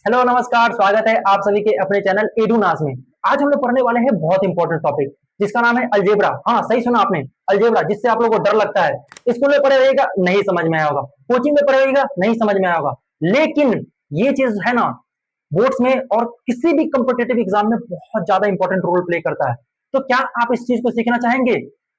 Hello नमस्कार, स्वागत है आप सभी के अपने चैनल एडुनास में। आज हम लोग पढ़ने वाले हैं बहुत इंपॉर्टेंट टॉपिक जिसका नाम है अलजेब्रा। हाँ, सही सुना आपने, अलजेब्रा, जिससे आप लोगों को डर लगता है। स्कूल में पढ़े रहिएगा नहीं समझ में आया होगा, कोचिंग में पढ़े रहिएगा नहीं समझ में आया होगा, लेकिन ये चीज है ना, बोर्ड्स में और किसी भी कॉम्पिटेटिव एग्जाम में बहुत ज्यादा इंपॉर्टेंट रोल प्ले करता है। तो क्या आप इस चीज को सीखना चाहेंगे?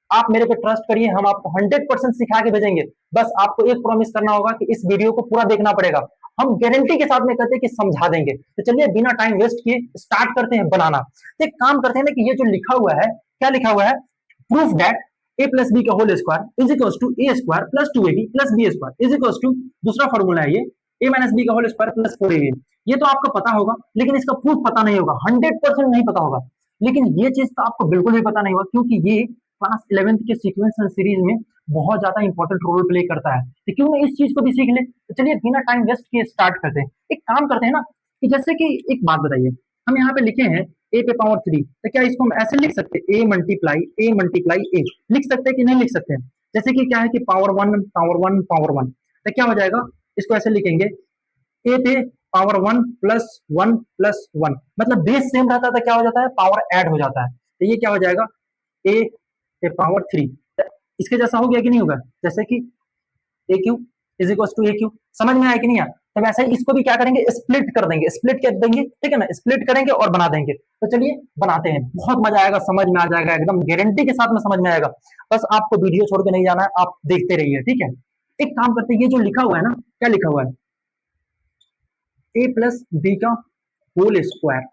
आप मेरे पे ट्रस्ट करिए, हम आपको 100% सिखा के भेजेंगे। बस आपको एक प्रॉमिस करना होगा कि इस वीडियो को पूरा देखना पड़ेगा। हम गारंटी के साथ में कहते हैं कि समझा देंगे। तो चलिए बिना टाइम वेस्ट किए स्टार्ट करते हैं बनाना। तो एक काम करते हैं ना कि ये जो लिखा हुआ है, क्या लिखा हुआ है? Proof that A plus B का whole square is equal to A square plus 2ab plus B square is equal to, दूसरा फॉर्मूला है ये, ए माइनस बी का होल स्क्वायर प्लस 4ab। ये तो आपको पता होगा, लेकिन इसका प्रूफ पता नहीं होगा, 100% नहीं पता होगा। लेकिन ये चीज तो आपको बिल्कुल भी पता नहीं होगा, क्योंकि ये क्लास 11th के सीक्वेंस एंड सीरीज में बहुत ज्यादा इंपॉर्टेंट रोल प्ले करता है। तो क्यों ना इस चीज को भी सीख ले। तो चलिए बिना टाइम वेस्ट किए स्टार्ट करते हैं। एक काम करते हैं ना कि जैसे कि एक बात बताइए, हम यहाँ पे लिखे हैं ए पे पावर 3, तो क्या इसको हम ऐसे लिख सकते हैं ए मल्टीप्लाई ए? लिख सकते हैं कि नहीं लिख सकते हैं? जैसे कि क्या है कि power one power one power one, तो क्या हो जाएगा? इसको ऐसे लिखेंगे ए पे पावर वन प्लस वन, मतलब बेस सेम रहता है तो क्या हो जाता है? पावर ऐड हो जाता है। तो ये क्या हो जाएगा? ए पे पावर 3, इसके जैसा हो गया कि नहीं होगा? जैसे कि A Q is equal to A Q. समझ में आया कि नहीं आया? तो वैसे ही इसको भी क्या करेंगे? स्प्लिट कर देंगे, स्प्लिट कर देंगे, ठीक है ना, स्प्लिट करेंगे और बना देंगे। तो चलिए बनाते हैं, बहुत मजा आएगा, समझ में आ जाएगा, एकदम गारंटी के साथ में समझ में आएगा। बस आपको वीडियो छोड़ के नहीं जाना है, आप देखते रहिए, ठीक है। एक काम करते हैं, ये जो लिखा हुआ है ना, क्या लिखा हुआ है? ए प्लस बी का होल स्क्वायर,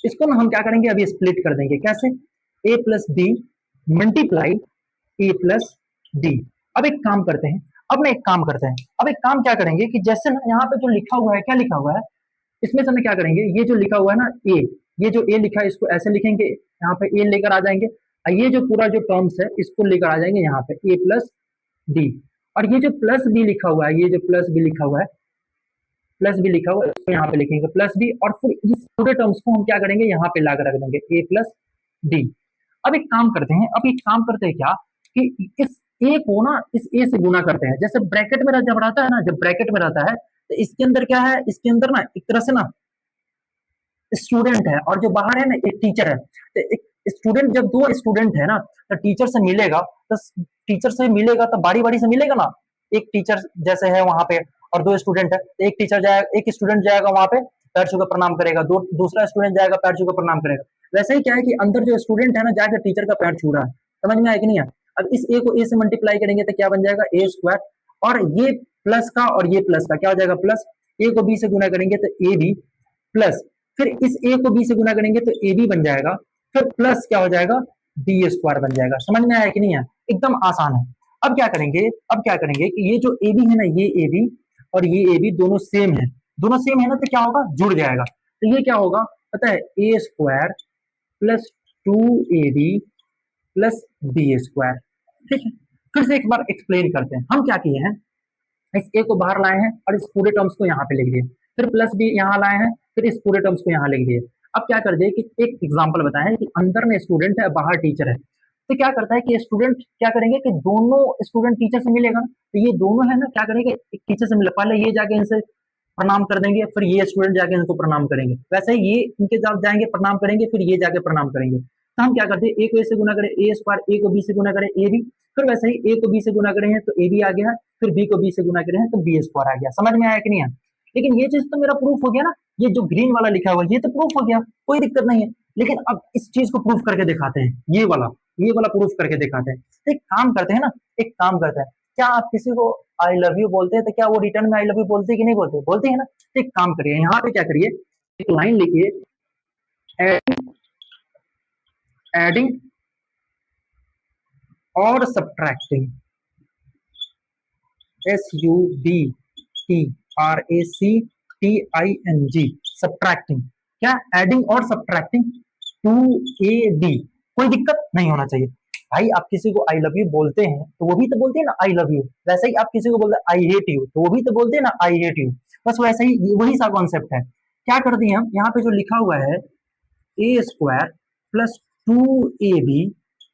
इसको ना हम क्या करेंगे? अभी स्प्लिट कर देंगे। कैसे? ए प्लस बी मल्टीप्लाई ए प्लस डी। अब एक काम करते हैं, अब एक काम क्या करेंगे कि जैसे ना यहाँ पे जो लिखा हुआ है, क्या लिखा हुआ है, इसमें से हम क्या करेंगे? ये जो लिखा हुआ है ना ए, ये जो ए लिखा है इसको ऐसे लिखेंगे, यहाँ पे ए लेकर आ जाएंगे, और ये जो पूरा जो टर्म्स है इसको लेकर आ जाएंगे यहाँ पे ए प्लस डी। और ये जो प्लस बी लिखा हुआ है, ये जो प्लस बी लिखा हुआ है, प्लस बी लिखा हुआ है, इसको यहाँ पे लिखेंगे प्लस बी, और फिर इस पूरे टर्म्स को हम क्या करेंगे? यहाँ पे लाकर रख देंगे ए प्लस डी। अब एक काम करते हैं, अब एक काम करते हैं क्या कि इस ए को ना इस ए से गुना करते हैं। जैसे ब्रैकेट में जब रहता है ना, जब ब्रैकेट में रहता है तो इसके अंदर क्या है? इसके अंदर ना एक तरह से ना स्टूडेंट है, और जो बाहर है ना एक टीचर है। तो एक स्टूडेंट, जब दो स्टूडेंट है ना, तो टीचर से मिलेगा, तो टीचर से मिलेगा तो बारी बारी से मिलेगा ना। एक टीचर जैसे है वहां पे, और दो स्टूडेंट है, तो एक टीचर जाएगा, एक स्टूडेंट जाएगा वहां पे, पैर छू के प्रणाम करेगा, दूसरा स्टूडेंट जाएगा, पैर छू के प्रणाम करेगा। वैसे ही क्या है कि अंदर जो स्टूडेंट है ना, जाकर टीचर का पैर छू रहा है। समझ में आया कि नहीं है? अब इस ए को ए से मल्टीप्लाई करेंगे तो क्या बन जाएगा? ए स्क्वायर, और ये प्लस का और ये प्लस का क्या हो जाएगा? प्लस। ए को बी से गुना करेंगे तो ए बी, प्लस फिर इस ए को बी से गुना करेंगे तो ए बी बन जाएगा, फिर प्लस क्या हो जाएगा? बी स्क्वायर बन जाएगा। समझ में आया कि नहीं है? एकदम आसान है। अब क्या करेंगे? अब क्या करेंगे कि ये जो ए बी है ना, ये ए बी और ये ए बी दोनों सेम है, दोनों सेम है ना, तो क्या होगा? जुड़ जाएगा। तो ये क्या होगा पता है? A square plus 2ab plus B square. ठीक है, फिर से एक बार एक्सप्लेन करते हैं। हम क्या किए हैं, इस ए को बाहर लाए हैं और इस पूरे टर्म्स को यहाँ पे लिख दिए, फिर प्लस बी यहाँ लाए हैं, फिर इस पूरे टर्म्स को यहाँ लिख दिए। अब क्या कर दिए कि एक एग्जांपल बताएं कि अंदर में स्टूडेंट है, बाहर टीचर है। तो क्या करता है कि स्टूडेंट क्या करेंगे कि दोनों स्टूडेंट टीचर से मिलेगा, तो ये दोनों है ना, क्या करेंगे? एक टीचर से मिले, पहले ये जाके इनसे प्रणाम कर देंगे, फिर ये स्टूडेंट जाके इनको प्रणाम करेंगे। वैसे ही ये इनके साथ जाएंगे, प्रणाम करेंगे, फिर ये जाके प्रणाम करेंगे। तो हम क्या करते हैं? ए को ए से गुना करें ए स्क्वायर, ए को बी से गुना करें ए बी, फिर वैसे ही ए को बी से गुना करें हैं तो ए बी आ गया है, फिर बी को बी से गुना करें हैं तो बी स्क्वायर आ गया। समझ में आया कि नहीं है? लेकिन ये चीज तो मेरा प्रूफ हो गया ना, ये जो ग्रीन वाला लिखा हुआ है ये तो प्रूफ हो गया, कोई दिक्कत नहीं है। लेकिन अब इस चीज को प्रूफ करके दिखाते हैं, ये वाला प्रूफ करके दिखाते हैं। तो एक काम करते हैं ना, एक काम करते हैं, क्या आप किसी को आई लव यू बोलते हैं तो क्या वो रिटर्न में आई लव यू बोलते हैं कि नहीं बोलते? बोलते हैं ना। तो एक काम करिए, यहाँ पे क्या करिए, एक लाइन लिखिए, एडिंग और सब्ट्रैक्टिंग, SUBTRACTING, सब्ट्रैक्टिंग। क्या? एडिंग और सब्ट्रैक्टिंग 2AB। कोई दिक्कत नहीं होना चाहिए। भाई आप किसी को आई लव यू बोलते हैं तो वो भी तो बोलते हैं ना आई लव यू, वैसे ही आप किसी को बोलते हैं आई हेट यू तो वो भी तो बोलते हैं ना आई हेट यू। बस वैसे ही वही सा कॉन्सेप्ट है। क्या कर दिए हम, यहाँ पे जो लिखा हुआ है A square plus 2ab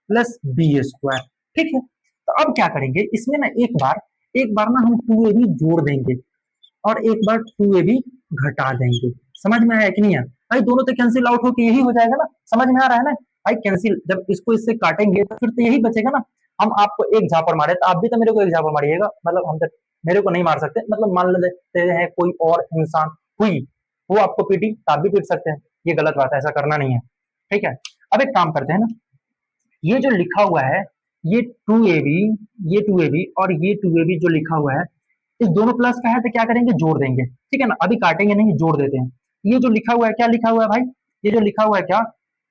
plus B square, ठीक है। तो अब क्या करेंगे इसमें ना, एक बार ना हम 2ab जोड़ देंगे और एक बार 2ab घटा देंगे। समझ में आया कि नहीं है भाई? दोनों तो कैंसिल आउट होके यही हो जाएगा ना, समझ में आ रहा है ना भाई? कैंसिल जब इसको इससे काटेंगे तो फिर तो यही बचेगा ना। हम आपको एक झापड़ मारे तो आप भी तो मेरे को एक झापड़ मारिएगा, मतलब हम तो मेरे को नहीं मार सकते, मतलब मान लेते हैं कोई और इंसान हुई, वो आपको पीटी तो आप भी पीट सकते हैं, ये गलत बात है, ऐसा करना नहीं है, ठीक है। अब एक काम करते हैं ना, ये जो लिखा हुआ है, ये टू ए बी, ये टू ए बी और ये टू ए बी जो लिखा हुआ है, इस दोनों प्लस का है तो क्या करेंगे, जोड़ देंगे, ठीक है ना। अभी काटेंगे नहीं, जोड़ देते हैं। ये जो लिखा हुआ है, क्या लिखा हुआ है भाई, ये जो लिखा हुआ है क्या,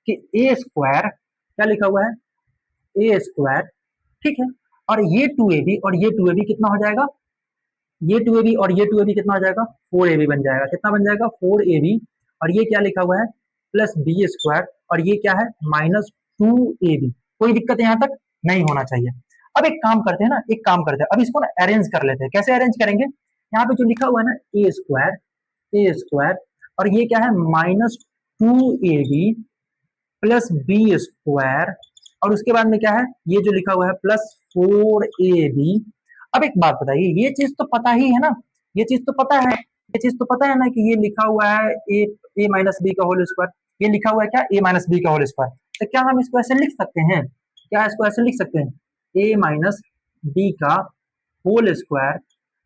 कि ए स्क्वायर, क्या लिखा हुआ है, ए स्क्वायर, ठीक है। और ये टू ए बी और ये टू ए बी कितना हो जाएगा, ये टू ए बी और ये टू ए बी कितना हो जाएगा, फोर ए बी बन जाएगा, कितना बन जाएगा, फोर ए बी। और ये क्या लिखा हुआ है, प्लस बी स्क्वायर, और ये क्या है, माइनस टू ए बी। कोई दिक्कत यहाँ तक नहीं होना चाहिए। अब एक काम करते हैं ना, एक काम करते हैं, अब इसको ना अरेंज कर लेते हैं। कैसे अरेंज करेंगे, यहाँ पे जो लिखा हुआ है ना, ए स्क्वायर, ए स्क्वायर, और ये क्या है, minus two A B plus B square, और उसके बाद में क्या है, ये जो लिखा हुआ है प्लस फोर ए बी। अब एक बात बताइए, ये चीज तो पता ही है ना, ये चीज तो पता है, ये चीज तो पता है ना कि ये लिखा हुआ है ए माइनस बी का होल स्क्वायर, ये लिखा हुआ है क्या, ए माइनस बी का होल स्क्वायर। तो क्या हम इसको ऐसे लिख सकते हैं, क्या इसको ऐसे लिख सकते हैं, ए माइनस बी का होल स्क्वायर,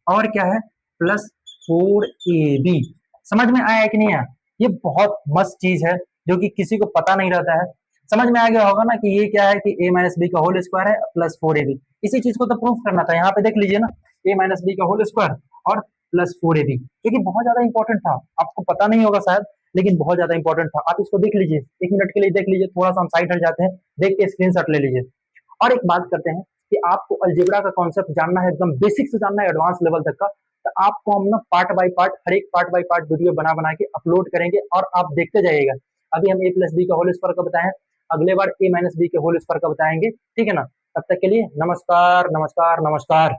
और क्या है, प्लस फोर ए बी। समझ में आया है कि नहीं आया? ये बहुत मस्त चीज है जो कि किसी को पता नहीं रहता है। समझ में आ गया होगा ना कि ये क्या है, कि ए माइनस बी का होल स्क्वायर है प्लस फोर ए बी। इसी चीज को तो प्रूफ करना था, यहाँ पे देख लीजिए ना, ए माइनस बी का होल स्क्वायर और प्लस फोर ए बी, क्योंकि बहुत ज्यादा इंपॉर्टेंट था, आपको पता नहीं होगा शायद, लेकिन बहुत ज्यादा इंपॉर्टेंट था। आप इसको देख लीजिए, एक मिनट के लिए देख लीजिए, थोड़ा सा हम साइड हट जाते हैं, देख के स्क्रीनशॉट ले लीजिए। और एक बात करते हैं कि आपको अलजेब्रा का कॉन्सेप्ट जानना है, एकदम बेसिक से जानना है एडवांस लेवल तक का, तो आपको हम ना पार्ट बाय पार्ट, हर एक पार्ट बाय पार्ट वीडियो बना बना के अपलोड करेंगे और आप देखते जाइएगा। अभी हम ए प्लस बी का होल स्क्वायर का बताएं, अगले बार ए माइनस बी के होल स्क्वायर का बताएंगे, ठीक है ना। तब तक के लिए नमस्कार, नमस्कार, नमस्कार।